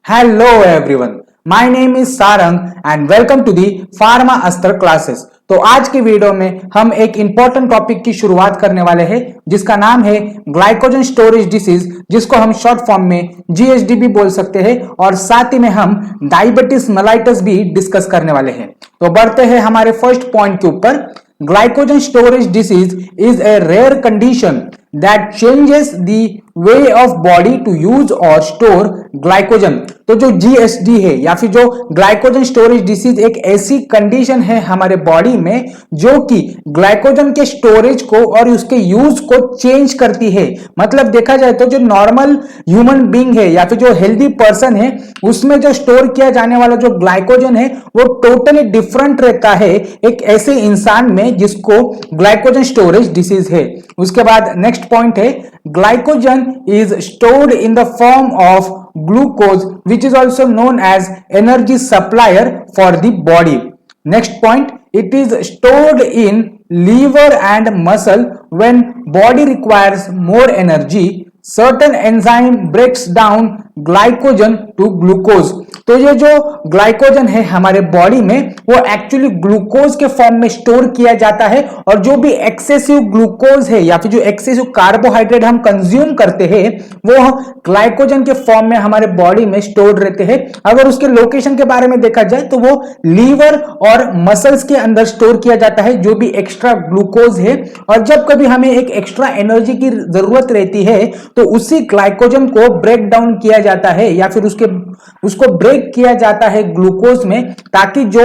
Hello everyone, my name is Sarang and welcome to the Pharma Astar classes। तो आज की video में हम एक इंपॉर्टेंट टॉपिक की शुरुआत करने वाले हैं जिसका नाम है ग्लाइकोजन स्टोरेज डिसीज, जिसको हम शॉर्ट फॉर्म में जीएसडी भी बोल सकते हैं, और साथ ही में हम डायबिटीज मेलाइटस भी डिस्कस करने वाले हैं। तो बढ़ते हैं हमारे फर्स्ट पॉइंट के ऊपर। Glycogen storage disease is a rare condition that changes the way of body to use or store glycogen। तो जो जीएसडी है या फिर जो ग्लाइकोजन स्टोरेज डिसीज एक ऐसी कंडीशन है हमारे बॉडी में जो कि ग्लाइकोजन के स्टोरेज को और उसके यूज को चेंज करती है। मतलब देखा जाए तो जो नॉर्मल ह्यूमन बीइंग है या फिर जो हेल्दी पर्सन है उसमें जो स्टोर किया जाने वाला जो ग्लाइकोजन है वो टोटली डिफरेंट रहता है एक ऐसे इंसान में जिसको ग्लाइकोजन स्टोरेज डिसीज है। उसके बाद नेक्स्ट पॉइंट है glycogen is stored in the form of glucose which is also known as energy supplier for the body. Next point, it is stored in liver and muscle when body requires more energy, certain enzyme breaks down glycogen to glucose। तो ये जो glycogen है हमारे body में वो actually glucose के form में store किया जाता है, और जो भी एक्सेसिव ग्लूकोज है या फिर जो एक्सेसिव कार्बोहाइड्रेट हम कंज्यूम करते हैं वो ग्लाइकोजन के फॉर्म में हमारे बॉडी में स्टोर्ड रहते हैं। अगर उसके लोकेशन के बारे में देखा जाए तो वो लीवर और मसल्स के अंदर स्टोर किया जाता है जो भी एक्स्ट्रा ग्लूकोज है, और जब कभी हमें एक एक्स्ट्रा एनर्जी की जरूरत रहती है तो उसी ग्लाइकोजन को ब्रेक डाउन किया जाता है या फिर उसको ब्रेक किया जाता है ग्लूकोज में, ताकि जो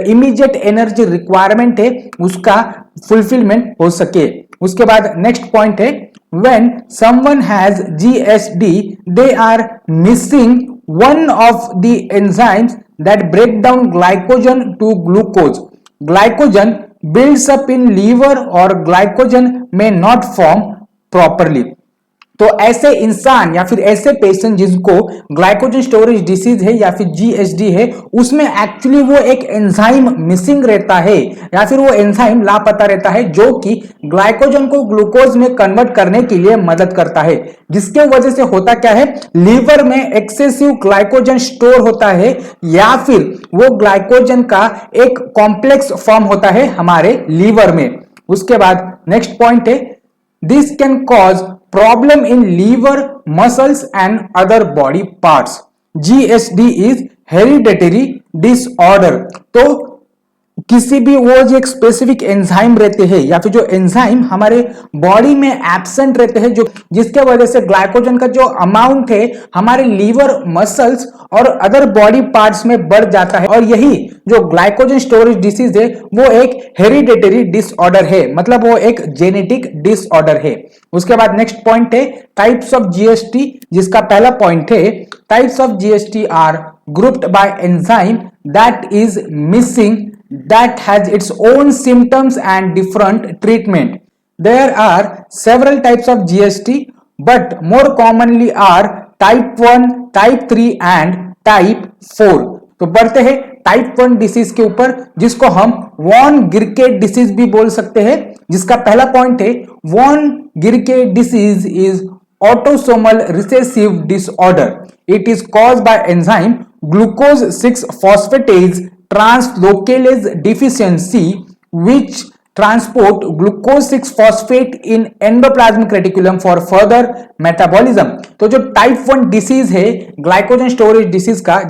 इमीडिएट एनर्जी रिक्वायरमेंट है उसका फुलफिलमेंट हो सके। उसके बाद नेक्स्ट पॉइंट है when someone has GSD they are missing one of the enzymes that break down glycogen to glucose। Glycogen builds up in liver or glycogen may not form properly। तो ऐसे इंसान या फिर ऐसे पेशेंट जिनको glycogen storage disease है या फिर जीएसडी है उसमें एक्चुअली वो एक एंजाइम मिसिंग रहता है या फिर वो एंजाइम लापता रहता है जो कि ग्लाइकोजन को ग्लूकोज में कन्वर्ट करने के लिए मदद करता है, जिसके वजह से होता क्या है लीवर में एक्सेसिव ग्लाइकोजन स्टोर होता है या फिर वो ग्लाइकोजन का एक कॉम्प्लेक्स फॉर्म होता है हमारे लीवर में। उसके बाद नेक्स्ट पॉइंट है this can cause problem in liver, muscles and other body parts। GSD is hereditary disorder। तो किसी भी वो जो एक स्पेसिफिक एंजाइम रहते हैं या फिर जो एंजाइम हमारे बॉडी में एब्सेंट रहते हैं जो जिसके वजह से ग्लाइकोजन का जो अमाउंट है हमारे लीवर, मसल्स और अदर बॉडी पार्ट्स में बढ़ जाता है, और यही जो ग्लाइकोजन स्टोरेज डिसीज है वो एक हेरिडेटरी डिसऑर्डर है, मतलब वो एक जेनेटिक डिसऑर्डर है। उसके बाद नेक्स्ट पॉइंट है टाइप्स ऑफ जीएसटी, जिसका पहला पॉइंट है types of GST R grouped bye enzyme that is missing that has its own symptoms and different treatment। There are several types of GST but more commonly are type 1, type 3 and type 4। तो बढ़ते हैं type 1 disease के ऊपर जिसको हम von Gierke disease भी बोल सकते हैं, जिसका पहला पॉइंट है von Gierke disease is autosomal recessive disorder। It is caused by enzyme glucose 6-phosphatase translocase deficiency which transport glucose 6-phosphate in endoplasmic reticulum for further metabolism। तो जो टाइप 1 डिसीज है ग्लाइकोजन स्टोरेज डिसीज का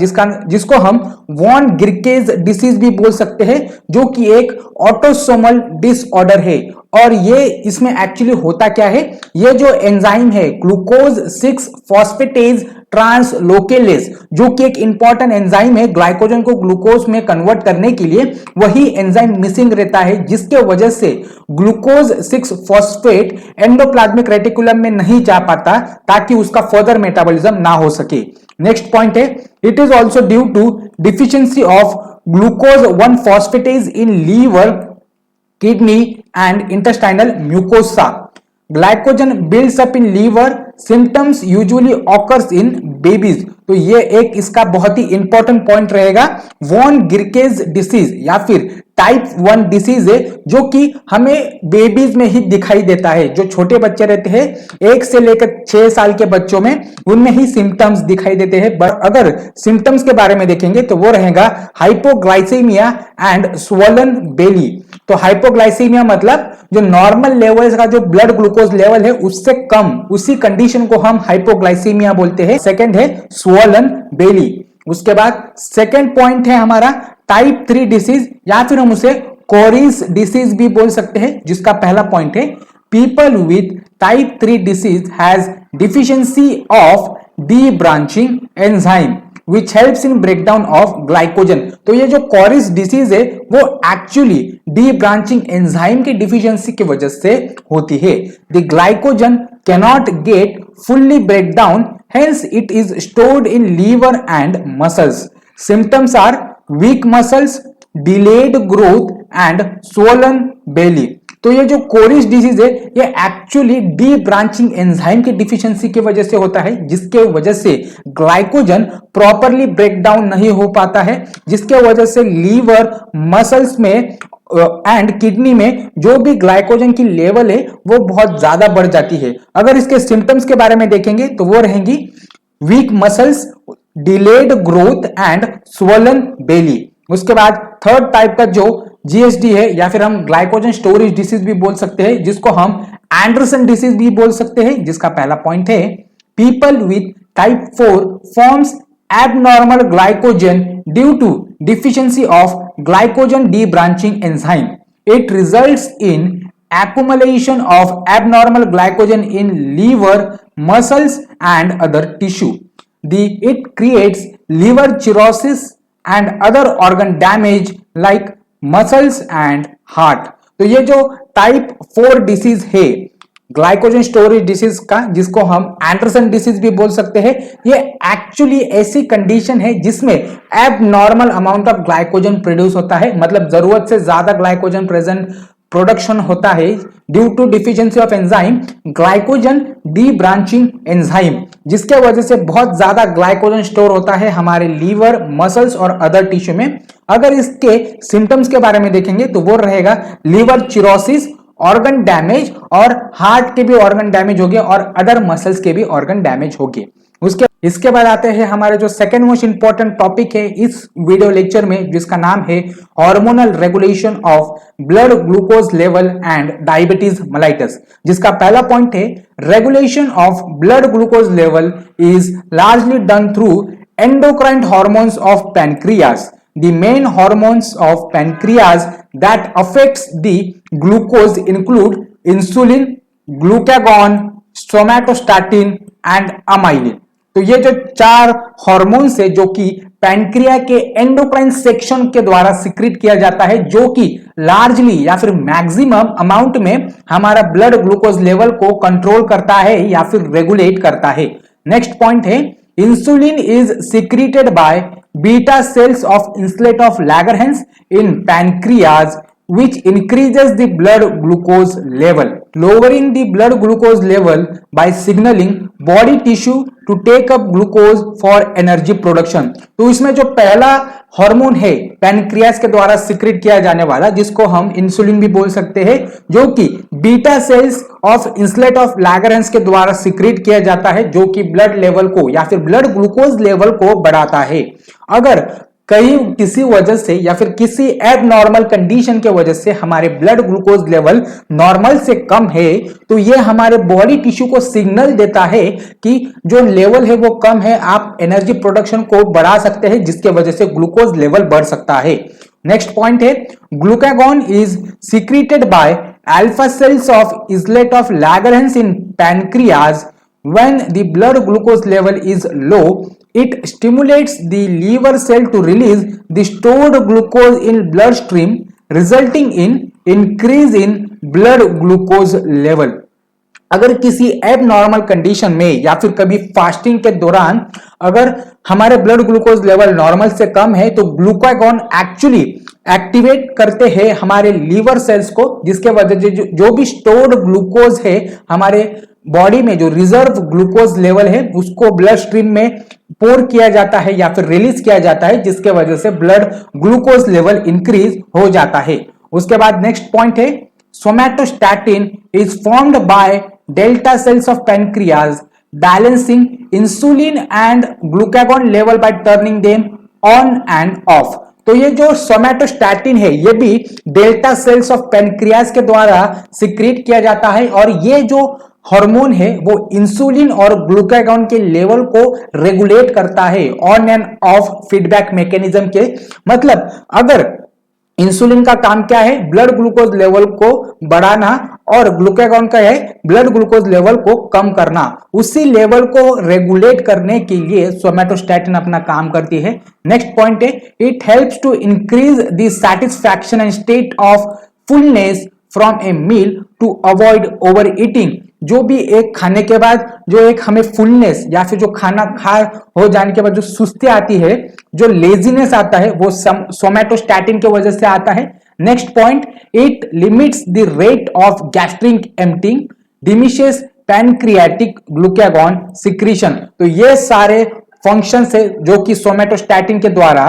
जिसको हम von गिरकेज disease भी बोल सकते हैं, जो कि एक ऑटोसोमल डिसऑर्डर है। और ये इसमें एक्चुअली होता क्या है, ये जो एंजाइम है ग्लूकोज 6-फॉस्फेटेज ट्रांसलोकेलेज जो कि एक इंपॉर्टेंट एंजाइम है ग्लाइकोजन को ग्लूकोज में कन्वर्ट करने के लिए, वही एंजाइम मिसिंग रहता है जिसके वजह से ग्लूकोज 6-फॉस्फेट एंडोप्लाज्मिक रेटिकुलम में नहीं जा पाता ताकि उसका फर्दर मेटाबॉलिज्म ना हो सके। नेक्स्ट पॉइंट है it is also due to deficiency of glucose one phosphatase in liver, kidney and intestinal mucosa। Glycogen builds up in liver, symptoms usually occurs in babies। तो ये एक इसका बहुत ही इंपॉर्टेंट पॉइंट रहेगा वॉन गिरकेज डिसीज या फिर type 1 disease है जो कि हमें बेबीज में ही दिखाई देता है। जो छोटे बच्चे रहते हैं 1 से लेकर 6 साल के बच्चों में, उनमें ही सिम्टम्स दिखाई देते हैं। अगर सिम्टम्स के बारे में देखेंगे तो वो रहेगा हाइपोग्लाइसीमिया एंड स्वोलन बेली। तो हाइपोग्लाइसीमिया मतलब जो नॉर्मल लेवल का जो ब्लड ग्लूकोज लेवल है उससे कम, उसी कंडीशन को हम हाइपोग्लाइसीमिया बोलते हैं। सेकंड है स्वोलन बेली। उसके बाद सेकंड पॉइंट है हमारा टाइप 3 डिसीज, या फिर हम उसे कोरिस डिसीज भी बोल सकते हैं, जिसका पहला पॉइंट है people with type 3 disease has deficiency of D branching enzyme which helps in breakdown of glycogen। तो ये जो कोरिस डिसीज है वो एक्चुअली डी ब्रांचिंग एंजाइम की डिफिशियंसी की वजह से होती है। The glycogen cannot get fully break down, hence it is stored in liver and muscles। Symptoms are weak muscles, delayed growth and swollen belly। तो ये जो कोरिस डिजीज है ये एक्चुअली डी ब्रांचिंग एंजाइम की डिफिशियंसी की वजह से होता है, जिसके वजह से ग्लाइकोजन प्रॉपरली ब्रेक डाउन नहीं हो पाता है, जिसके वजह से लीवर, मसल्स में एंड किडनी में जो भी ग्लाइकोजन की लेवल है वो बहुत ज्यादा बढ़ जाती है। अगर इसके सिम्टम्स के बारे में देखेंगे तो वो रहेंगी weak muscles, delayed growth and swollen belly. उसके बाद थर्ड टाइप का जो जीएसडी है, या फिर हम ग्लाइकोजन स्टोरेज डिसीज भी बोल सकते हैं, जिसको हम एंडरसन डिसीज भी बोल सकते हैं, जिसका पहला पॉइंट है people with type 4 forms abnormal glycogen due to deficiency of glycogen debranching enzyme. It results in accumulation of abnormal glycogen in liver, muscles and other tissue। It creates liver cirrhosis and other organ damage like muscles and heart। तो ये जो type 4 disease है glycogen storage disease का, जिसको हम Anderson disease भी बोल सकते हैं, ये एक्चुअली ऐसी कंडीशन है जिसमें abnormal amount of glycogen produce होता है, मतलब जरूरत से ज्यादा ग्लाइकोजन प्रोडक्शन होता है due to deficiency of enzyme glycogen debranching enzyme, जिसके वजह से बहुत ज्यादा ग्लाइकोजन स्टोर होता है हमारे लीवर, मसल्स और अदर टिश्यू में। अगर इसके सिम्टम्स के बारे में देखेंगे तो वो रहेगा लीवर चिरोसिस, ऑर्गन डैमेज, और हार्ट के भी ऑर्गन डैमेज हो गए और अदर मसल्स के भी ऑर्गन डैमेज हो गए। इसके बाद आते हैं हमारे जो सेकंड मोस्ट इंपॉर्टेंट टॉपिक है इस वीडियो लेक्चर में, जिसका नाम है hormonal regulation of blood glucose level and diabetes mellitus, जिसका पहला पॉइंट है regulation of blood glucose level is largely done through endocrine hormones of pancreas. The main hormones of pancreas that affects the glucose include insulin, glucagon, somatostatin and amylin। तो ये जो 4 hormones है जो कि pancreas के endocrine section के द्वारा secrete किया जाता है, जो कि लार्जली या फिर मैक्सिमम अमाउंट में हमारा ब्लड ग्लूकोज लेवल को कंट्रोल करता है या फिर रेगुलेट करता है। नेक्स्ट पॉइंट है insulin is secreted by beta cells of islet of Langerhans in pancreas, which increases the blood glucose level, lowering the blood glucose level by signaling body tissue to take up glucose for energy production। तो इसमें जो पहला hormone है pancreas के द्वारा secrete किया जाने वाला, जिसको हम इंसुलिन भी बोल सकते हैं, जो कि बीटा सेल्स ऑफ इंसलेट ऑफ लैगरेंस के द्वारा सिक्रेट किया जाता है, जो कि ब्लड लेवल को या फिर ब्लड ग्लूकोज लेवल को बढ़ाता है। अगर किसी वजह से या फिर किसी एबनॉर्मल कंडीशन के वजह से हमारे ब्लड ग्लूकोज लेवल नॉर्मल से कम है, तो ये हमारे बॉडी टिश्यू को सिग्नल देता है कि जो लेवल है वो कम है, आप एनर्जी प्रोडक्शन को बढ़ा सकते हैं, जिसके वजह से ग्लूकोज लेवल बढ़ सकता है। नेक्स्ट पॉइंट है glucagon is secreted by alpha cells of islet of Langerhans in pancreas। When the blood glucose level is low, it stimulates the liver cell to release the stored glucose in bloodstream, resulting in increase in blood glucose level। अगर किसी abnormal condition में या फिर कभी fasting के दौरान अगर हमारे ब्लड ग्लूकोज लेवल नॉर्मल से कम है, तो ग्लूकागॉन एक्चुअली एक्टिवेट करते हैं हमारे लीवर सेल्स को, जिसके वजह से जो भी स्टोर्ड ग्लूकोज है हमारे बॉडी में जो रिजर्व ग्लूकोज लेवल है उसको ब्लड स्ट्रीम में पोर किया जाता है या फिर रिलीज किया जाता है, जिसके वजह से ब्लड ग्लूकोज लेवल इंक्रीज हो जाता है। उसके बाद नेक्स्ट पॉइंट है somatostatin is formed by delta sales of pancreas balancing insulin and glucagon level by turning them on end of. तो ये जो सोमैटोस्टैटिन है ये भी डेल्टा सेल्स ऑफ पैनक्रियाज के द्वारा सिक्रीट किया जाता है और ये जो हार्मोन है वो इंसुलिन और ग्लूकागॉन के लेवल को रेगुलेट करता है on end of feedback mechanism के। मतलब अगर इंसुलिन का काम क्या है, ब्लड ग्लूकोज लेवल को बढ़ाना, और ग्लूकागॉन का है ब्लड ग्लूकोज लेवल को कम करना, उसी लेवल को रेगुलेट करने के लिए सोमैटोस्टैटिन अपना काम करती है। नेक्स्ट पॉइंट है it helps to increase the satisfaction and state of fullness from a meal to avoid over eating. जो भी एक खाने के बाद जो एक हमें फुलनेस या फिर जो खाना खा हो जाने के बाद जो सुस्ती आती है, जो लेजीनेस आता है, वो सोमैटोस्टैटिन की वजह से आता है। Next point it limits the rate of gastric emptying diminishes pancreatic glucagon secretion. तो ये सारे फंक्शंस है जो कि सोमैटोस्टैटिन के द्वारा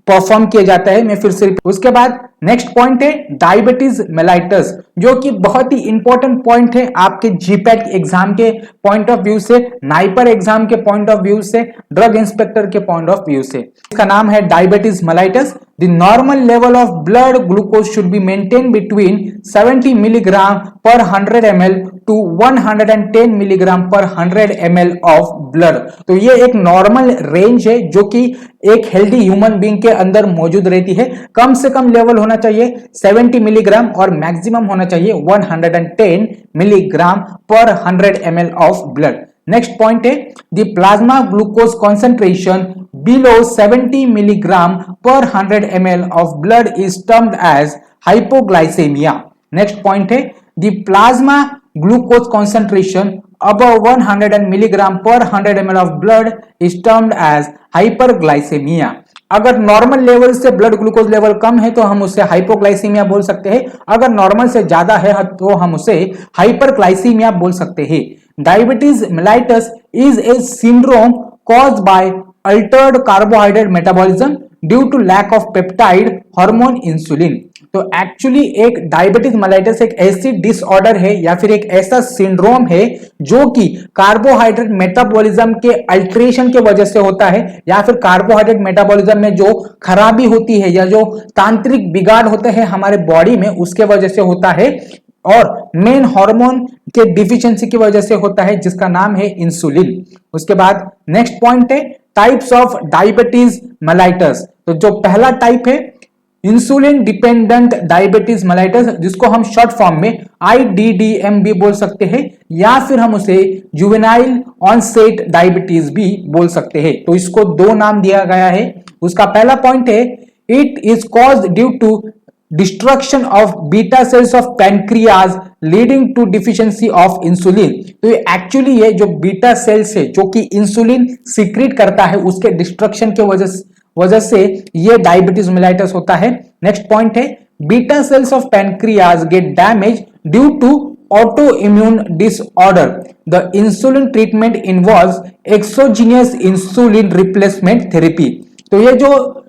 परफॉर्म किया जाता है। मैं फिर से उसके बाद नेक्स्ट पॉइंट है डायबिटीज मेलाइटस, जो कि बहुत ही इंपॉर्टेंट पॉइंट है आपके जीपैट एग्जाम के पॉइंट ऑफ व्यू से, नाइपर एग्जाम के पॉइंट ऑफ व्यू से, ड्रग इंस्पेक्टर के पॉइंट ऑफ व्यू से। इसका नाम है diabetes mellitus. The normal level of blood glucose should be maintain between 70 milligram पर 100 ml टू 110 मिलीग्राम पर 100 ml ऑफ ब्लड। तो ये एक नॉर्मल रेंज है जो कि एक हेल्दी ह्यूमन बीइंग के अंदर मौजूद रहती है। कम से कम लेवल होना चाहिए 70 मिलीग्राम और मैक्सिमम होना चाहिए 110 मिलीग्राम पर 100 ml of blood. Next point है the plasma glucose concentration below 70 milligram per 100 ml of blood is termed as hypoglycemia. Next point है the plasma glucose concentration above 100 milligram per 100 ml of blood is termed as hyperglycemia. अगर normal level से blood glucose level कम है तो हम उसे hypoglycaemia बोल सकते हैं, अगर नॉर्मल से ज्यादा है तो हम उसे हाइपरग्लाइसीमिया बोल सकते हैं। Diabetes mellitus is a syndrome caused by altered carbohydrate metabolism due to lack of peptide hormone insulin। तो एक्चुअली एक डायबिटीज मेलाइटस एक ऐसी डिसऑर्डर है या फिर एक ऐसा सिंड्रोम है जो कि कार्बोहाइड्रेट मेटाबॉलिज्म के अल्टरेशन के वजह से होता है, या फिर कार्बोहाइड्रेट मेटाबॉलिज्म में जो खराबी होती है या जो तांत्रिक बिगाड़ होते हैं हमारे बॉडी में उसके वजह से होता है, और मेन हार्मोन के डिफिशियंसी की वजह से होता है जिसका नाम है इंसुलिन। उसके बाद नेक्स्ट पॉइंट है टाइप्स ऑफ डायबिटीज मेलाइटस। तो जो पहला टाइप है इंसुलिन डिपेंडेंट डायबिटीज मेलाइटस, जिसको हम शॉर्ट फॉर्म में IDDM भी बोल सकते हैं, या फिर हम उसे जुवेनाइल ऑनसेट डायबिटीज भी बोल सकते हैं। तो इसको दो नाम दिया गया है। उसका पहला पॉइंट है it is caused due to destruction of beta cells of pancreas leading to deficiency of insulin. तो ये एक्चुअली ये जो बीटा सेल्स है जो कि इंसुलिन सीक्रेट करता है उसके डिस्ट्रक्शन के वजह से ये डायबिटीज मेलाइटस होता है। नेक्स्ट पॉइंट है beta cells of pancreas get damage due to autoimmune disorder. The insulin treatment involves exogenous insulin replacement therapy. तो ये जो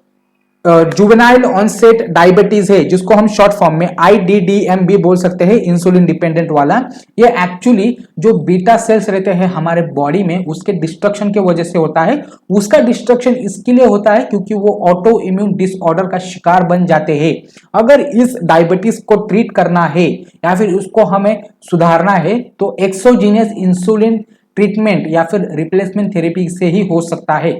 जुवेनाइल ऑनसेट डायबिटीज है जिसको हम शॉर्ट फॉर्म में IDDM भी बोल सकते हैं, इंसुलिन डिपेंडेंट वाला, ये एक्चुअली जो बीटा सेल्स रहते हैं हमारे बॉडी में उसके डिस्ट्रक्शन के वजह से होता है। उसका डिस्ट्रक्शन इसके लिए होता है क्योंकि वो ऑटो इम्यून डिसऑर्डर का शिकार बन जाते हैं। अगर इस डायबिटीज को ट्रीट करना है या फिर उसको हमें सुधारना है तो एक्सोजीनियस इंसुलिन ट्रीटमेंट या फिर रिप्लेसमेंट थेरेपी से ही हो सकता है,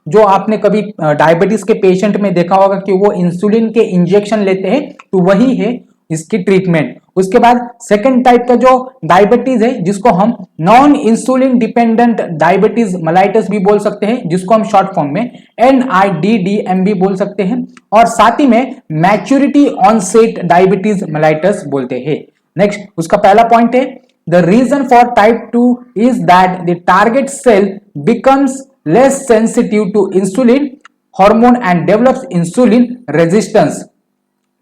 जो आपने कभी डायबिटीज के पेशेंट में देखा होगा कि वो इंसुलिन के इंजेक्शन लेते हैं, तो वही है इसकी ट्रीटमेंट। उसके बाद सेकंड टाइप का जो डायबिटीज है जिसको हम non insulin dependent diabetes mellitus भी बोल सकते हैं, जिसको हम शॉर्ट फॉर्म में NIDDM भी बोल सकते हैं, और साथ ही में मैच्योरिटी ऑनसेट डायबिटीज मेलाइटस बोलते हैं। नेक्स्ट उसका पहला पॉइंट है the reason for type 2 is that the target cell becomes less sensitive to insulin hormone and develops insulin resistance।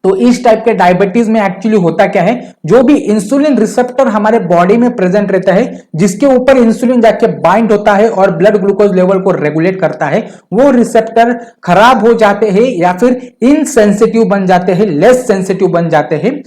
तो इस टाइप के डायबिटीज में एक्चुअली होता क्या है, जो भी इंसुलिन रिसेप्टर हमारे बॉडी में प्रेजेंट रहता है, जिसके ऊपर इंसुलिन जाके बाइंड होता है और ब्लड ग्लूकोज लेवल को रेगुलेट करता है, वो रिसेप्टर खराब हो जाते हैं या फिर इनसेंसिटिव बन जाते हैं, लेस सेंसिटिव बन जाते हैं,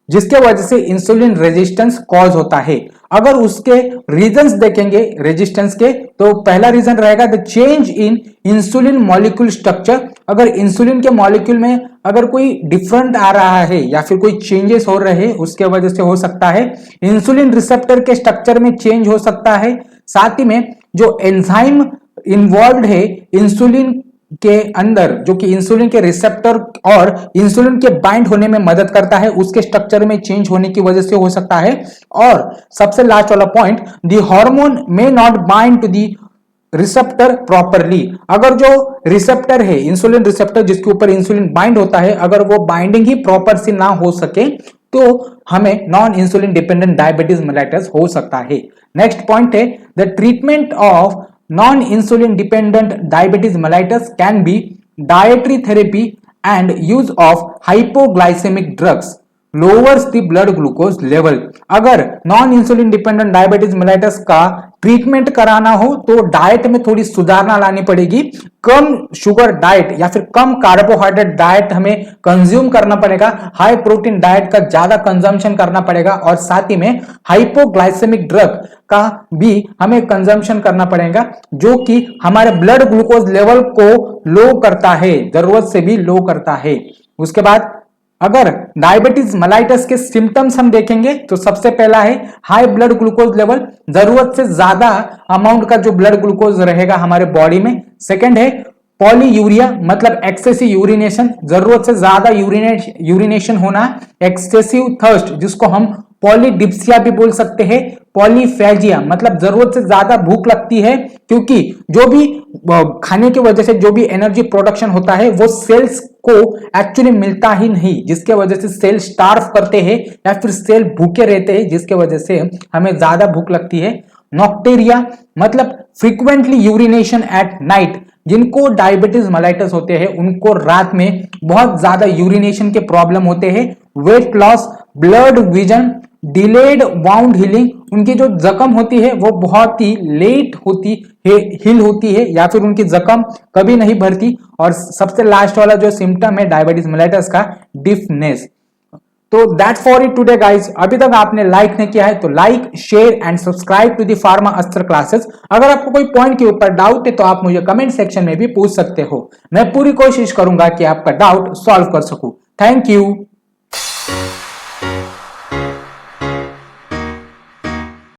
जिसके वजह से इंसुलिन रेजिस्टेंस कॉज होता है। अगर उसके रीजंस देखेंगे रेजिस्टेंस के, तो पहला रीजन रहेगा the change in insulin molecule structure. अगर इंसुलिन के मॉलिक्यूल में अगर कोई डिफरेंट आ रहा है या फिर कोई चेंजेस हो रहे हैं, उसके वजह से हो सकता है। इंसुलिन रिसेप्टर के स्ट्रक्चर में चेंज हो सकता है। साथ ही में जो एंजाइम इन्वॉल्व है इंसुलिन के अंदर, जो कि इंसुलिन के रिसेप्टर और इंसुलिन के बाइंड होने में मदद करता है, उसके स्ट्रक्चर में चेंज होने की वजह से हो सकता है। और सबसे लास्ट वाला point, the hormone may not bind to the receptor properly. अगर जो रिसेप्टर है इंसुलिन रिसेप्टर जिसके ऊपर इंसुलिन बाइंड होता है, अगर वो बाइंडिंग ही प्रॉपर से ना हो सके तो हमें non insulin dependent diabetes mellitus हो सकता है। नेक्स्ट पॉइंट है the treatment of non-insulin dependent diabetes mellitus can be dietary therapy and use of hypoglycemic drugs lowers the blood glucose level। अगर non insulin dependent diabetes mellitus का treatment कराना हो तो diet में थोड़ी सुधारना लानी पड़ेगी। कम शुगर डाइट या फिर कम कार्बोहाइड्रेट डाइट हमें कंज्यूम करना पड़ेगा, हाई प्रोटीन डाइट का ज्यादा कंजम्पशन करना पड़ेगा, और साथ ही में हाइपोग्लाइसेमिक ड्रग का भी हमें कंजम्पशन करना पड़ेगा, जो कि हमारे ब्लड ग्लूकोज लेवल को लो करता है, जरूरत से भी लो करता है। उसके बाद अगर डायबिटीज मेलाइटस के सिम्टम्स हम देखेंगे तो सबसे पहला है हाई ब्लड ग्लूकोज लेवल, जरूरत से ज्यादा अमाउंट का जो ब्लड ग्लूकोज रहेगा हमारे बॉडी में। सेकंड है पॉलीयूरिया, मतलब एक्सेसिव यूरिनेशन, जरूरत से ज्यादा यूरिनेशन होना। एक्सेसिव थर्स्ट, जिसको हम पॉलीडिप्सिया भी बोल सकते हैं। पॉलीफेजिया, मतलब जरूरत से ज्यादा भूख लगती है, क्योंकि जो भी खाने की वजह से जो भी एनर्जी प्रोडक्शन होता है वो सेल्स को एक्चुअली मिलता ही नहीं, जिसके वजह से सेल स्टार्व करते हैं या फिर सेल भूखे रहते हैं, जिसके वजह से हमें ज्यादा भूख लगती है। नॉक्टेरिया, मतलब फ्रीक्वेंटली यूरिनेशन एट नाइट, जिनको डायबिटीज मेलाइटस होते हैं उनको रात में बहुत ज्यादा यूरिनेशन के प्रॉब्लम होते हैं। Weight loss, blood vision, delayed wound healing, उनकी जो जख्म होती है वो बहुत ही लेट होती है, हील होती है, या फिर उनकी जख्म कभी नहीं भरती। और सबसे लास्ट वाला जो सिम्टम है डायबिटीज मेलाइटस का, डिफनेस। तो that's for it today guys. अभी तक आपने लाइक नहीं किया है तो like, share and subscribe to the pharma Astra classes. अगर आपको कोई पॉइंट के ऊपर डाउट है तो आप मुझे कमेंट सेक्शन में भी पूछ सकते हो, मैं पूरी कोशिश करूंगा कि आपका डाउट सॉल्व कर सकूं। Thank you.